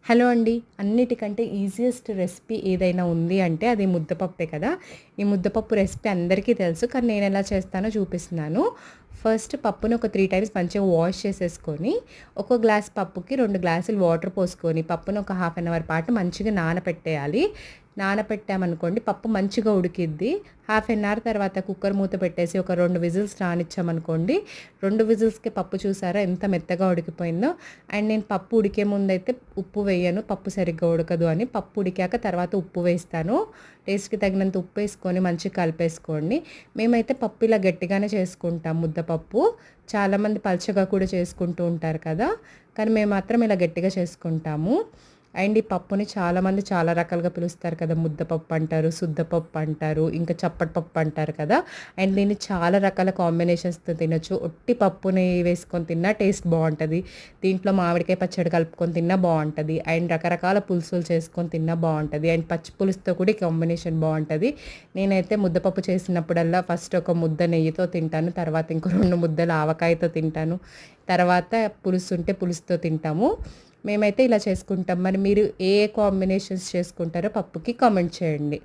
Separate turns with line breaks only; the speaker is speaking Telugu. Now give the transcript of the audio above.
హలో అండి. అన్నిటికంటే ఈజియెస్ట్ రెసిపీ ఏదైనా ఉంది అంటే అది ముద్దపప్పే కదా! ఈ ముద్దపప్పు రెసిపీ అందరికీ తెలుసు. కానీ నేనెలా చేస్తానో చూపిస్తున్నాను. ఫస్ట్ పప్పుని ఒక 3 టైమ్స్ మంచిగా వాష్ చేసేసుకొని, ఒక గ్లాస్ పప్పుకి 2 గ్లాసులు వాటర్ పోసుకొని, పప్పుని ఒక హాఫ్ అన్ అవర్ పాటు మంచిగా నానపెట్టేయాలి. నానపెట్టామనుకోండి పప్పు మంచిగా ఉడికిద్ది. హాఫ్ అన్ అవర్ తర్వాత కుక్కర్ మూత పెట్టేసి ఒక 2 విజిల్స్ రానిచ్చామనుకోండి, 2 విజిల్స్‌కి పప్పు చూసారా ఎంత మెత్తగా ఉడికిపోయిందో. అండ్ నేను పప్పు ఉడికే ముందైతే ఉప్పు వేయను, పప్పు సరిగ్గా ఉడకదు అని. పప్పు ఉడికాక తర్వాత ఉప్పు వేస్తాను. టేస్ట్‌కి తగినంత ఉప్పు వేసుకొని మంచిగా కలిపేసుకోండి. మేమైతే పప్పు ఇలా గట్టిగానే చేసుకుంటాం ముద్దపప్పు. చాలామంది పల్చగా కూడా చేసుకుంటూ ఉంటారు కదా! కానీ మేము మాత్రం ఇలా గట్టిగా చేసుకుంటాము. అండ్ ఈ పప్పుని చాలామంది చాలా రకాలుగా పిలుస్తారు కదా! ముద్దపప్పు అంటారు, సుద్దపప్పు అంటారు, ఇంకా చప్పటి పప్పు అంటారు కదా! అండ్ దీన్ని చాలా రకాల కాంబినేషన్స్‌తో తినొచ్చు. ఒట్టి పప్పుని వేసుకొని తిన్నా టేస్ట్ బావుంటది. దీంట్లో మామిడికాయ పచ్చడి కలుపుకొని తిన్నా బావుంటది. అండ్ రకరకాల పులుసులు చేసుకొని తిన్నా బావుంటది. అండ్ పచ్చి పులుసుతో కూడా ఈ కాంబినేషన్ బావుంటది. నేనైతే ముద్దపప్పు చేసినప్పుడల్లా ఫస్ట్ ఒక ముద్ద నెయ్యితో తింటాను. తర్వాత ఇంకో 2 ముద్దలు ఆవకాయతో తింటాను. తర్వాత పులుసు ఉంటే పులుసుతో తింటాము. మేమైతే ఇలా చేసుకుంటాం. మరి మీరు ఏ కాంబినేషన్స్ చేసుకుంటారో పప్పుకి కామెంట్ చేయండి.